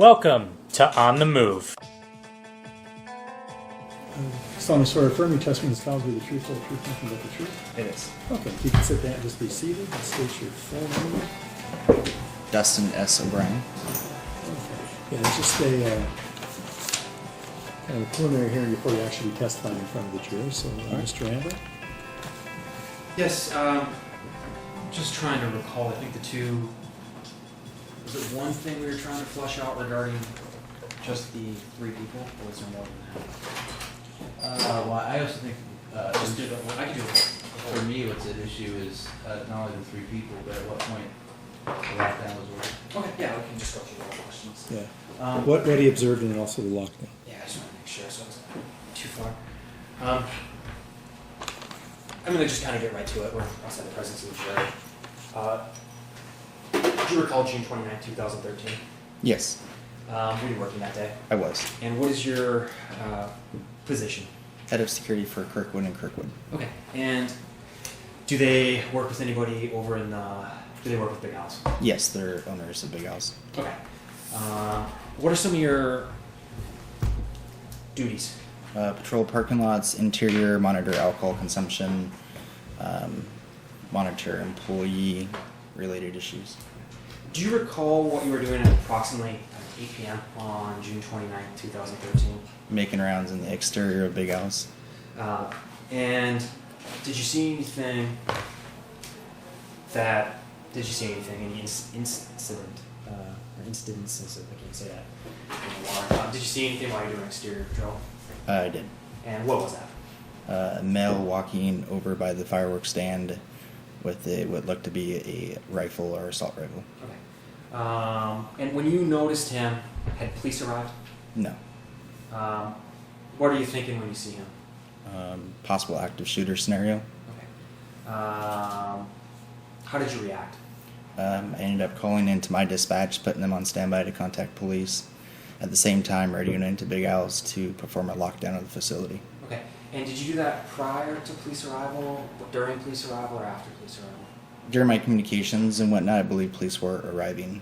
Welcome to On the Move. Solemnly swear or affirm your testimony is found to be the truth, the truth, nothing but the truth. It is. Okay, if you can sit down and just be seated and state your full name. Dustin S. O'Brien. Okay. Yeah, it's just a kind of a preliminary hearing before you actually be testifying in front of the jury. So, Mr. Randall? Yes, just trying to recall, I think the two, was it one thing we were trying to flush out regarding just the three people, or was there more than that? Well, I also think, Just do the, I can do it. for me, what's at issue is not only the three people, but at what point the lockdown was ordered. Okay, yeah, we can just go through all the questions. Yeah. What he observed and then also the lockdown. Yeah, I just want to make sure so it wasn't too far. I'm going to just kind of get right to it. We're outside the presence of the jury. Do you recall June 29, 2013? Yes, Were you working that day? I was. And what is your position? Head of security for Kirkwood and Kirkwood. Okay. And do they work with anybody over in do they work with Big House? Yes, they're owners of Big House. Okay. What are some of your duties? Patrol parking lots, interior, monitor alcohol consumption, monitor employee-related issues. Do you recall what you were doing at approximately 8 p.m. on June 29, 2013? Making rounds in the exterior of Big House. And did you see anything any incident, or instances, I can't say that, did you see anything while you were doing exterior patrol? I did. And what was that? A male walking over by the fireworks stand with what looked to be a rifle or assault rifle. Okay. And when you noticed him, had police arrived? No. What are you thinking when you see him? Possible active shooter scenario. Okay. How did you react? I ended up calling into my dispatch, putting them on standby to contact police. At the same time, radioing into Big Al's to perform a lockdown of the facility. Okay. And did you do that prior to police arrival, during police arrival, or after police arrival? During my communications and whatnot, I believe police were arriving.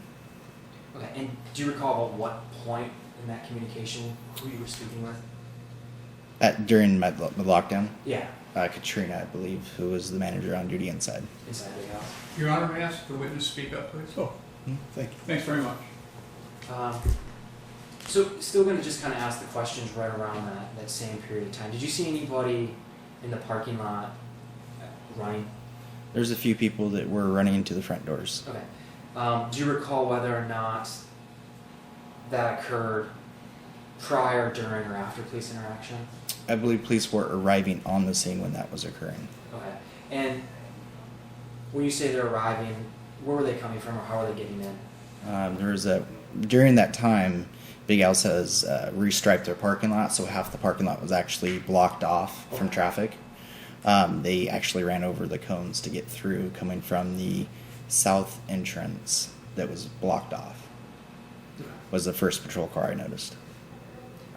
Okay. And do you recall at what point in that communication who you were speaking with? During the lockdown, Yeah. Katrina, I believe, who was the manager on duty inside. Inside Big House. Your Honor, may I ask the witness to speak up, please? Oh, thank you. Thanks very much. So still going to just kind of ask the questions right around that same period of time. Did you see anybody in the parking lot running? There's a few people that were running into the front doors. Okay. Do you recall whether or not that occurred prior, during, or after police interaction? I believe police were arriving on the scene when that was occurring. Okay. And when you say they're arriving, where were they coming from, or how are they getting in? During that time, Big Al's has restriped their parking lot, so half the parking lot was actually blocked off from traffic. They actually ran over the cones to get through, coming from the south entrance that was blocked off. Was the first patrol car I noticed.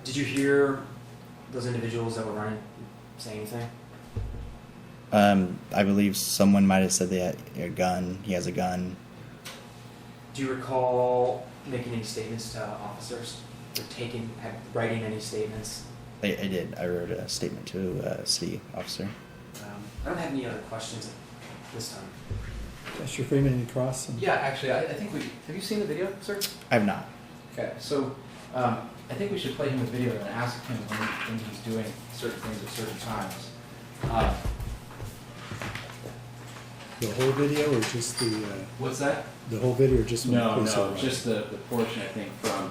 Did you hear those individuals that were running say anything? I believe someone might have said they had a gun. He has a gun. Do you recall making any statements to officers, or writing any statements? I did. I wrote a statement to a city officer. I don't have any other questions at this time. Mr. Freeman, any cross? Yeah, actually, I think have you seen the video, sir? I have not. Okay, so I think we should play him the video and ask him when he's doing certain things at certain times. The whole video or just the... What's that? The whole video or just when the police arrived? Just the portion, I think, from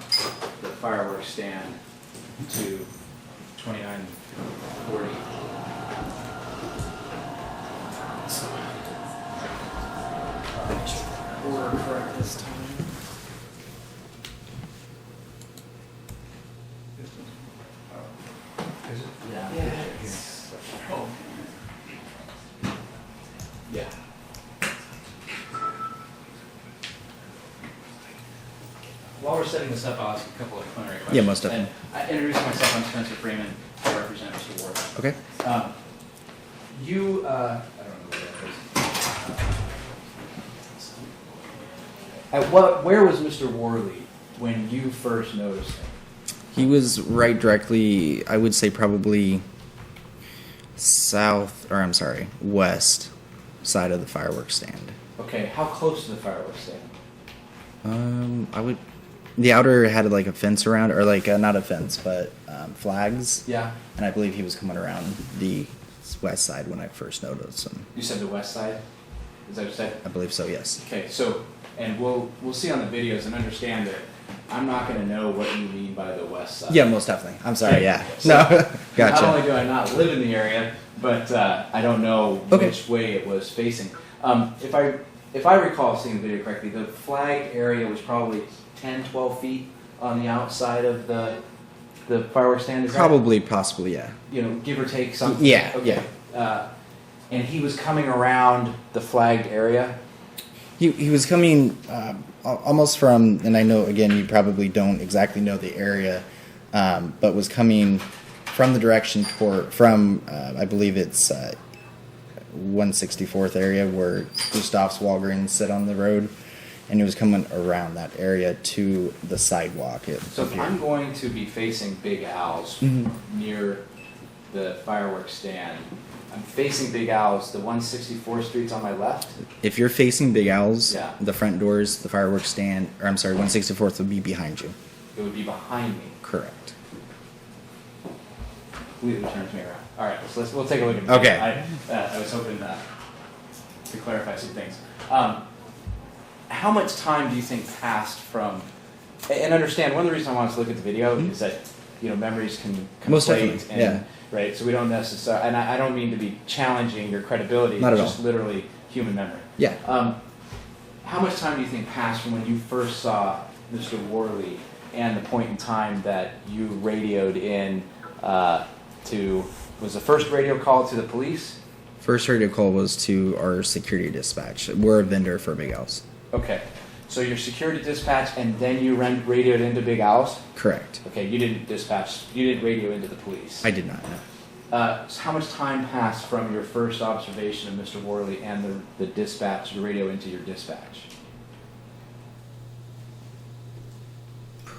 the fireworks stand to 2940. Order correct this time. Yeah. Yes. Oh. Yeah. While we're setting this up, I'll ask a couple of preliminary questions. Yeah, most definitely. And I introduce myself. I'm Spencer Freeman. I represent Mr. Ward. Okay. I don't know where that is. Where was Mr. Worley when you first noticed him? He was right directly, I would say probably west side of the fireworks stand. Okay, how close to the fireworks stand? The outer had like a fence around, or like not a fence, but flags. Yeah. And I believe he was coming around the west side when I first noticed him. You said the west side? Is that what you said? I believe so, yes. Okay, so, and we'll see on the videos and understand that I'm not going to know what you mean by the west side. Yeah, most definitely. I'm sorry, Okay. yeah. So, No, gotcha. Not only do I not live in the area, but I don't know which way it was facing. If I recall seeing the video correctly, the flagged area was probably 10, 12 feet on the outside of the fireworks stand. Is Probably, possibly, yeah. that, give or take something? Yeah, Okay. And he was coming around the flagged area? He was coming almost from, and I know, again, you probably don't exactly know the area, but was coming from the direction from I believe it's 164th area where Gustav's Walgreens sit on the road, and he was coming around that area to the sidewalk. So if I'm going to be facing Big Al's near the fireworks stand, I'm facing Big Al's, the 164th Street's on my left? If you're facing Big Al's, Yeah. the front doors, the fireworks stand, or I'm sorry, 164th would be behind you. It would be behind me. Correct. Completely turns me around. All right, so we'll take a look at it. Okay. I was hoping to clarify some things. How much time do you think passed from, and understand, one of the reasons I want us to look at the video is that, memories can Most conflate, definitely, yeah. Right, so we don't necessarily, and I don't mean to be challenging your credibility, Not at it's just all. literally human memory. Yeah. How much time do you think passed from when you first saw Mr. Worley and the point in time that you radioed in was the first radio call to the police? First radio call was to our security dispatch. We're a vendor for Big Al's. Okay, so your security dispatch, and then you radioed into Big Al's? Correct. Okay, you didn't radio into the police. I did not know. So how much time passed from your first observation of Mr. Worley and the dispatch, the radio into your dispatch?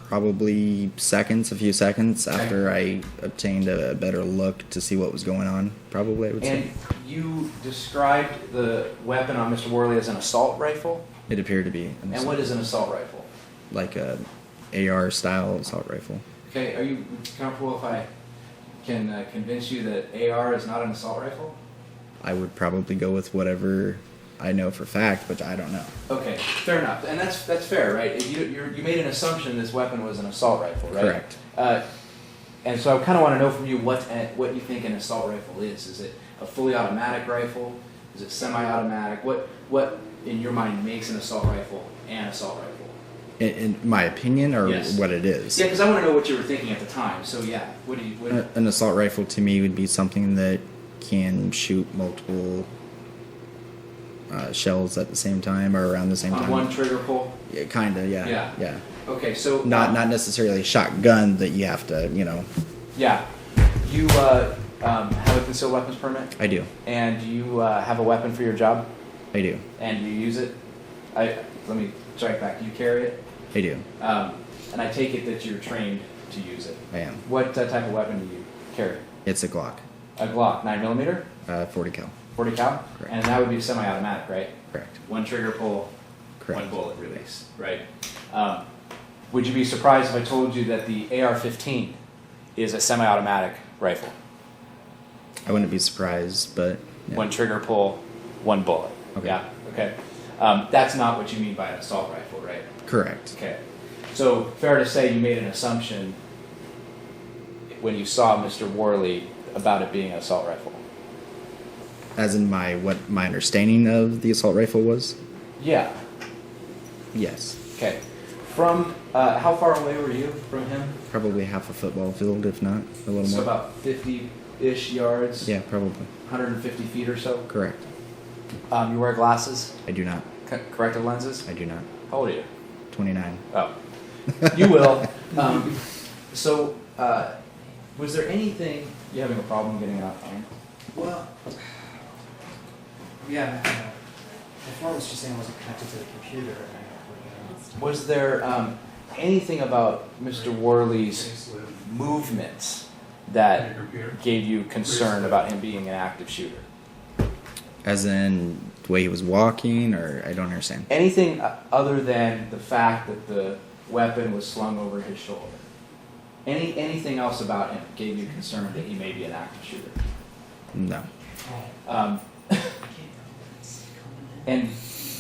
Probably a few seconds after I obtained a better look to see what was going on. Probably, I would say. And you described the weapon on Mr. Worley as an assault rifle? It appeared to be And what is an assault rifle? like a AR style assault rifle. Okay, are you comfortable if I can convince you that AR is not an assault rifle? I would probably go with whatever I know for fact, but I don't know. Okay, fair enough, and that's fair, right? You made an assumption this weapon was an assault rifle, right? Correct. And so I kind of want to know from you what you think an assault rifle is. Is it a fully automatic rifle? Is it semi-automatic? What in your mind makes an assault rifle an assault rifle? In my opinion, or Yes. what it is. Yeah, because I want to know what you were thinking at the time. So yeah, what do you? An assault rifle to me would be something that can shoot multiple shells at the same time or around the same On time. one trigger pull? Yeah, kinda, yeah. Yeah. Okay, so Not necessarily a shotgun that you have to, Yeah, you have a concealed weapons permit, I do. and you have a weapon for your job, I do. and you use it. Let me strike back. You carry it, I do. and I take it that you're trained to use it. I am. What type of weapon do you carry? It's a Glock. A Glock, 9mm, 40 cal. 40 cal, Correct. and that would be semi-automatic, right? Correct. One trigger pull, Correct. one bullet release, right? Would you be surprised if I told you that the AR-15 is a semi-automatic rifle? I wouldn't be surprised, but yeah. One trigger pull, one bullet. Okay. Yeah. Okay. That's not what you mean by an assault rifle, right? Correct. Okay. So fair to say you made an assumption when you saw Mr. Worley about it being an assault rifle. As in what my understanding of the assault rifle was? Yeah. Yes. Okay. From how far away were you from him? Probably half a football field, if not a little So more. about 50-ish yards. Yeah, probably. 150 feet or so. Correct. You wear glasses. I do not. Corrective lenses. I do not. How old are you? 29. Oh, you will. So, was there anything you having a problem getting it off phone? Well, yeah, before it was just saying I wasn't connected to the computer. Was there anything about Mr. Worley's movements that gave you concern about him being an active shooter? As in the way he was walking, or I don't understand. Anything other than the fact that the weapon was slung over his shoulder? Anything else about him gave you concern that he may be an active shooter? No. And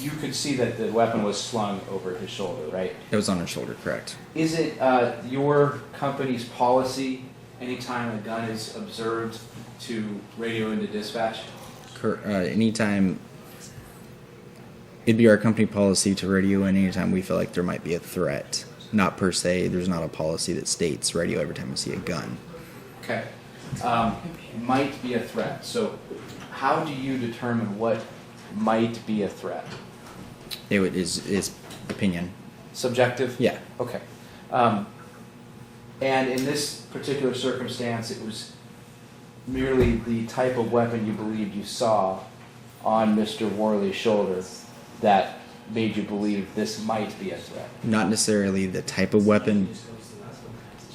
you could see that the weapon was slung over his shoulder, right? It was on his shoulder, correct. Is it your company's policy anytime a gun is observed to radio into dispatch? Anytime, it'd be our company policy to radio in anytime we feel like there might be a threat. Not per se, there's not a policy that states radio every time we see a gun. Okay. Might be a threat. So how do you determine what might be a threat? It is opinion. Subjective? Yeah. Okay. And in this particular circumstance, it was merely the type of weapon you believed you saw on Mr. Worley's shoulder that made you believe this might be a threat. Not necessarily the type of weapon,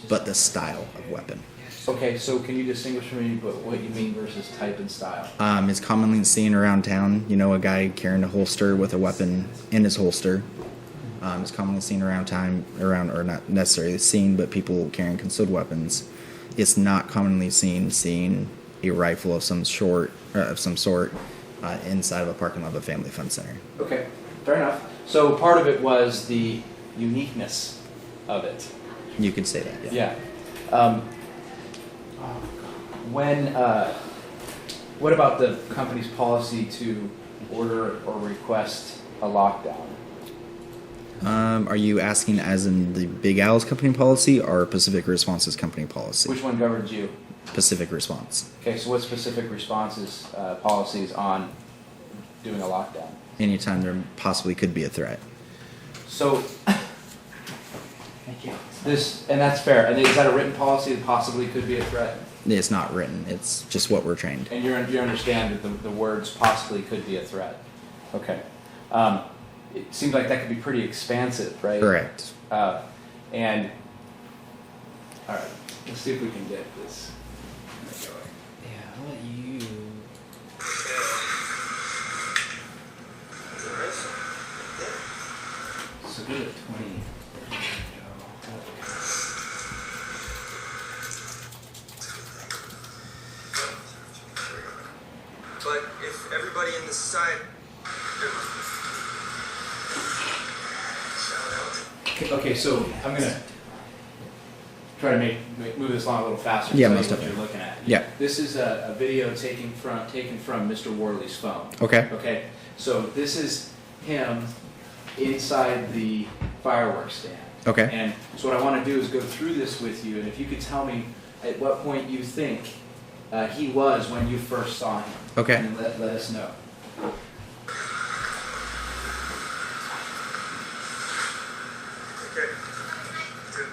but the style of weapon. Okay, so can you distinguish for me what you mean versus type and style? It's commonly seen around town. You know, a guy carrying a holster with a weapon in his holster. It's commonly seen around town, or not necessarily seen, but people carrying concealed weapons. It's not commonly seeing a rifle of some sort inside of a parking lot of a family fun center. Okay, fair enough. So part of it was the uniqueness of it. You could say that, yeah. Yeah. What about the company's policy to order or request a lockdown? Are you asking as in the Big Al's company policy or Pacific Response's company policy? Which one governs you? Pacific Response. Okay, so what specific responses, policies on doing a lockdown? Anytime there possibly could be a threat. So, and that's fair. And is that a written policy that possibly could be a threat? It's not written. It's just what we're trained. And you understand that the words possibly could be a threat. Okay. It seems like that could be pretty expansive, right? Correct. And all right, let's see if we can get this. Yeah, I'll let you. So good at 20. But if everybody in the side... Okay, so I'm gonna try to move this along a little faster. Yeah, so most what definitely. you're looking at. Yeah. This is a video taken from Mr. Worley's phone. Okay. Okay. So this is him inside the fireworks stand. Okay. And so what I want to do is go through this with you, and if you could tell me at what point you think he was when you first saw him. Okay. And let us know. Okay. Good.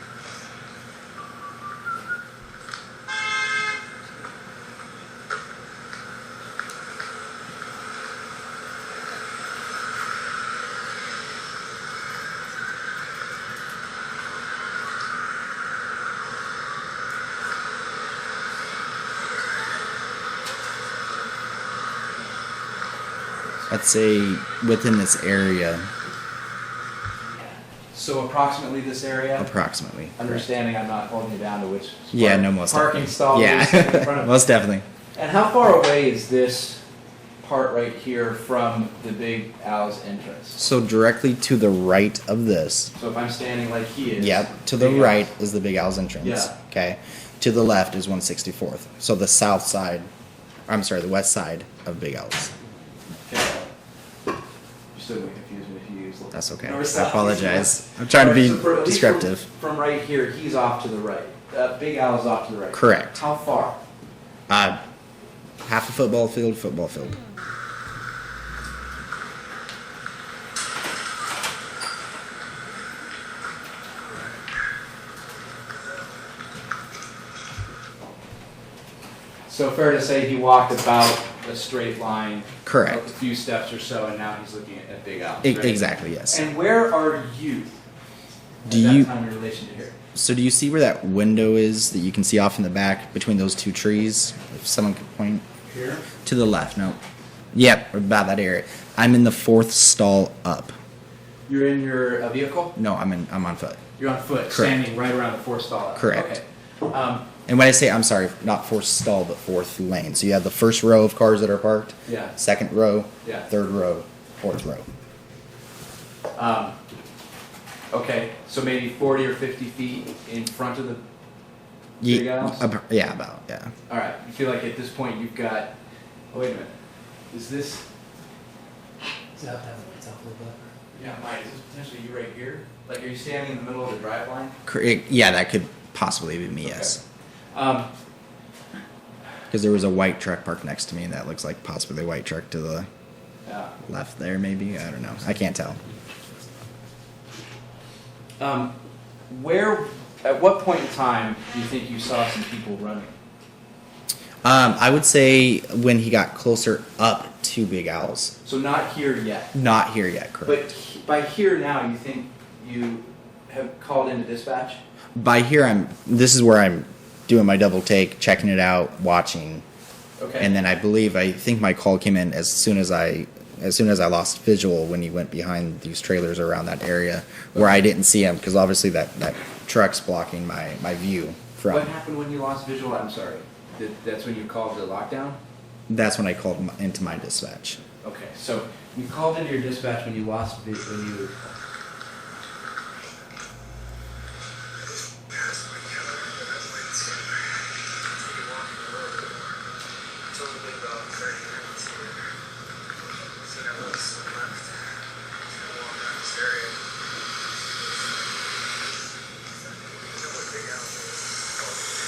I'd say within this area, So approximately this area. approximately. Understanding I'm not holding you down to which Yeah, no, most parking definitely. stall is in front Yeah, of most definitely. And how far away is this part right here from the Big Al's entrance? So directly to the right of this, So if I'm standing like he is. yep, to the Big right Al's- is the Big Al's entrance. Yeah. Okay. To the left is 164th. So the south side, I'm sorry, the west side of Big Al's. Okay. You're still going to confuse me if you use. That's okay. north, I south, apologize. east, I'm trying to be west. So at least descriptive. From right here, he's off to the right. Big Al's off to the right. Correct. How far? Half a football field. So fair to say he walked about a straight line. Correct. A few steps or so, and now he's looking at Big Al. Exactly, yes. And where are you Do at you- that time in relation to here? So do you see where that window is that you can see off in the back between those two trees? If someone could point Here? to the left. No. Yep, about that area. I'm in the fourth stall up. You're in your vehicle? No, I'm on foot. You're on foot, Correct. standing right around the fourth stall. Correct. Okay. And when I say, I'm sorry, not fourth stall, but fourth lane. So you have the first row of cars that are parked, Yeah. second row, Yeah. third row, fourth row. Okay, so maybe 40 or 50 feet in front of the. Ye- Big aisles? Yeah, about, yeah. All right, you feel like at this point you've got. Oh, wait a minute. Is this? Does that have the lights off a little bit? Yeah, Mike. Is this potentially you right here? Like, are you standing in the middle of the drive line? Yeah, that could possibly be me, yes. Um, Because there was a white truck parked next to me that looks like possibly a white truck to the yeah. left there, maybe. I don't know. I can't tell. Where? At what point in time do you think you saw some people running? I would say when he got closer up to Big Owl's. So not here yet. Not here yet, correct. But by here now, you think you have called into dispatch? By here, this is where I'm doing my double take, checking it out, watching. Okay. And then I think my call came in as soon as I lost visual when he went behind these trailers around that area where I didn't see him because obviously that truck's blocking my view from. What happened when you lost visual? I'm sorry. That's when you called the lockdown? That's when I called into my dispatch. Okay, so you called into your dispatch when you lost when you. Past my car, I went to take a walk in the road. It's only been about 30 minutes here. So I was to the left. I walked around this area. There's no way big out there.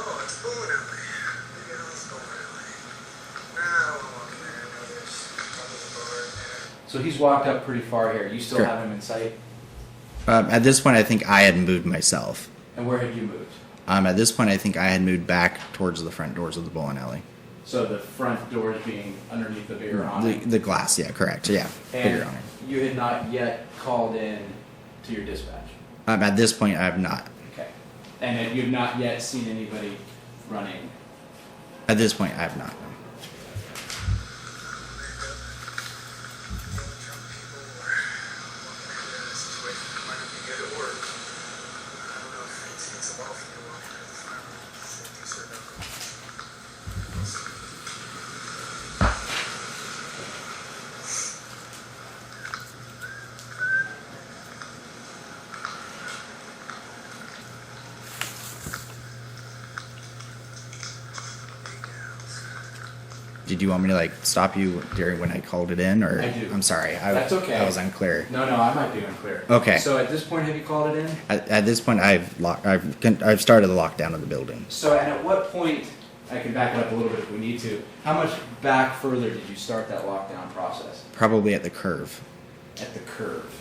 Oh, it's booming out there. Maybe I'll go that way. Nah, I don't want to walk there. I know there's probably a bar in there. So he's walked up pretty far here. You still Correct. have him in sight? At this point, I think I had moved myself. And where had you moved? At this point, I think I had moved back towards the front doors of the bowling alley. So the front doors being underneath the bigger awning. The glass, yeah, correct. Yeah, bigger And awning. you had not yet called in to your dispatch. At this point, I have not. Okay. And you've not yet seen anybody running. At this point, I have not. Did you want me to stop you during when I called it in, or I do. I'm sorry, That's okay. I was unclear. No, I might be unclear. Okay. So at this point, have you called it in? At this point, I've started the lockdown of the building. So and at what point, I can back it up a little bit if we need to, how much back further did you start that lockdown process? Probably at the curve. At the curve.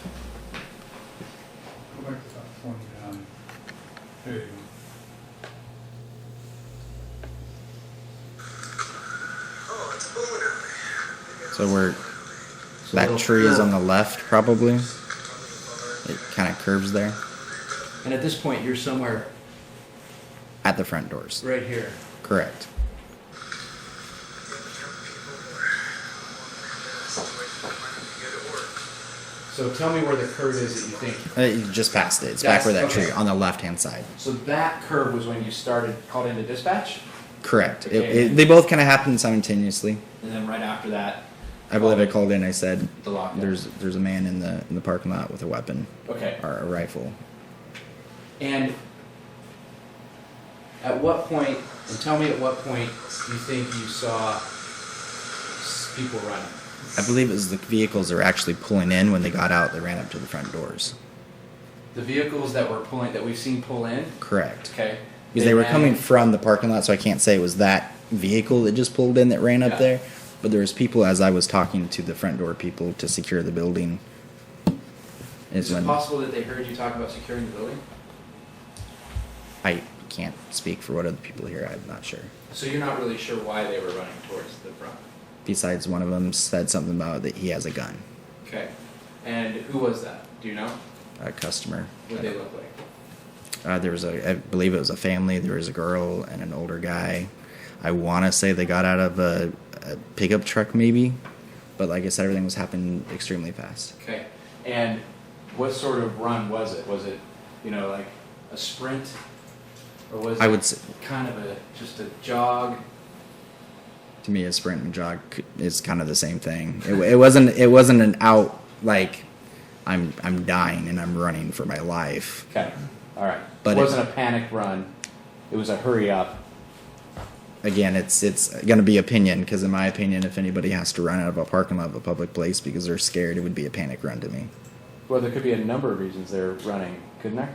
Go back to that point. There you go. Oh, it's booming out there. So we're So that it'll tree is curve. on the left, probably. It kind of curves there And at this point, you're somewhere at the front doors. right here. Correct. So tell me where the curve is that you think. You just passed it. It's That's- back where that okay. tree on the left-hand side. So that curve was when you called into dispatch, Correct. Okay. They both kind of happened simultaneously. and then right after that, I believe I called in. I said, the lockdown. "There's a man in the parking lot with a weapon Okay. or a rifle." And at what point, and tell me at what point you think you saw people running? I believe it was the vehicles that were actually pulling in. When they got out, they ran up to the front doors. The vehicles that we've seen pull in, Correct. okay? Because they were ran- coming from the parking lot, so I can't say it was that vehicle that just pulled in that ran up Yeah. there. But there was people as I was talking to the front door people to secure the building. Is Is it when possible that they heard you talk about securing the building? I can't speak for what other people here. I'm not sure. So you're not really sure why they were running towards the front? Besides, one of them said something about that he has a gun. Okay. And who was that? Do you know? A customer. What did they look like? There was I believe it was a family. There was a girl and an older guy. I want to say they got out of a pickup truck maybe, but like I said, everything was happening extremely fast. Okay. And what sort of run was it? Was it, like a sprint? Or was I it would say, kind of just a jog? to me, a sprint and jog is kind of the same thing. It wasn't an out like I'm dying and I'm running for my life. Okay. All right. But it wasn't a panic run. It was a hurry up. Again, it's going to be opinion, because in my opinion, if anybody has to run out of a parking lot of a public place because they're scared, it would be a panic run to me. Well, there could be a number of reasons they're running, couldn't there?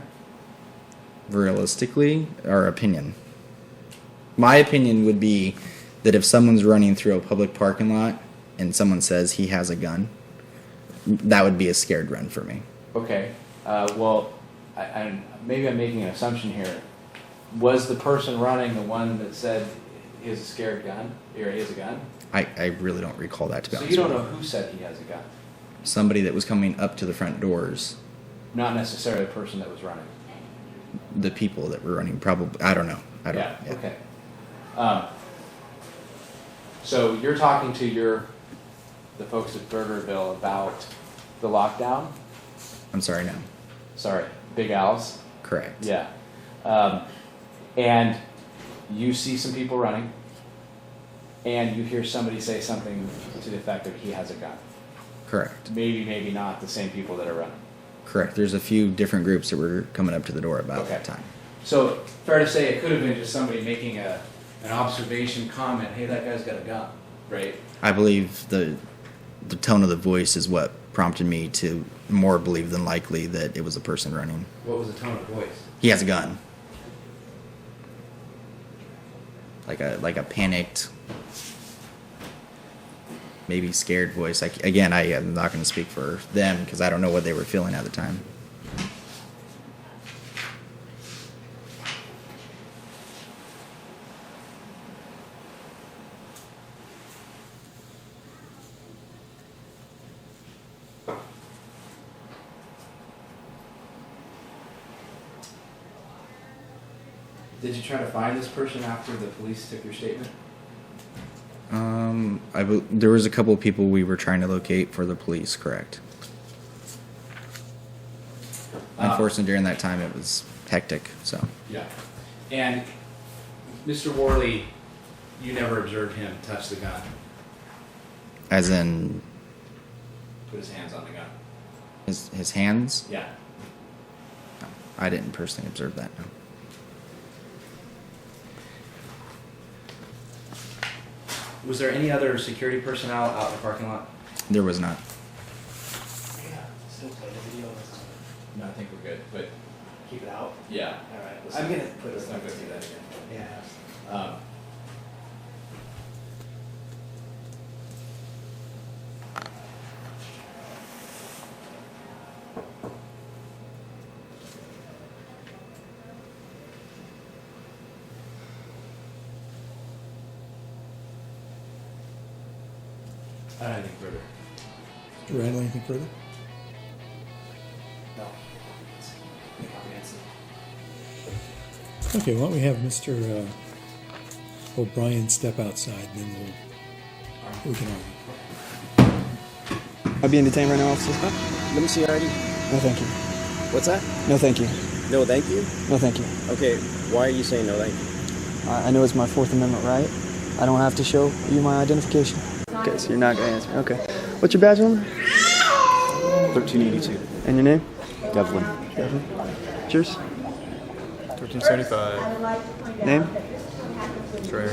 Realistically, or opinion? My opinion would be that if someone's running through a public parking lot and someone says he has a gun, that would be a scared run for me. Okay. Well, I maybe I'm making an assumption here. Was the person running the one that said he has a scared gun, or he has a gun? I really don't recall that, to be So honest you don't with know who said he has a gun? Somebody that was coming up to the front doors. Not necessarily the person that was running. The people that were running, probably, I don't know. Yeah. Okay. So you're talking to the folks at Burgerville about the lockdown? I'm sorry, no. Sorry, Big Al's? Correct. Yeah. And you see some people running, and you hear somebody say something to the effect that he has a gun. Correct. Maybe not the same people that are running. Correct. There's a few different groups that were coming up to the door about that time. So fair to say it could have been just somebody making an observation comment, hey, that guy's got a gun, right? I believe the tone of the voice is what prompted me to more believe than likely that it was a person running. What was the tone of the voice? He has a gun. Like a panicked, maybe scared voice. Again, I am not going to speak for them because I don't know what they were feeling at the time. Did you try to find this person after the police took your statement? There was a couple of people we were trying to locate for the police, correct. Unfortunately, during that time, it was hectic, so. Yeah. And Mr. Worley, you never observed him touch the gun, As in put his hands on the gun? his hands? Yeah. No, I didn't personally observe that, no. Was there any other security personnel out in the parking lot? There was not. Still play the video. No, I think we're good, but Keep it out. yeah. All right. Let's I'm not- gonna put let's it. not go through that again. Yeah. I don't think further. Mr. Randall, anything further? No. It's comprehensive. Okay, why don't we have Mr. O'Brien step outside, and then we can argue. Am I being detained right now, officer? Let me see your ID. No, thank you. What's that? No, thank you. No, thank you. No, thank you. Okay, why are you saying no, thank you? I know it's my Fourth Amendment right. I don't have to show you my identification. Okay, so you're not going to answer. Okay. What's your badge number? 1382. And your name? Devlin. Devin. Yours? 1375. Name? Trey.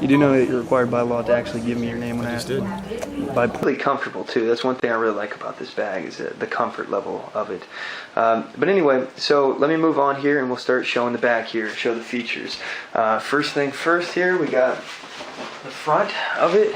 You do know that you're required by law to actually give me your name when I I just ask. did. Really comfortable too. That's one thing I really like about this bag is the comfort level of it. But anyway, so let me move on here and we'll start showing the back here, show the features. First thing first here, we got the front of it.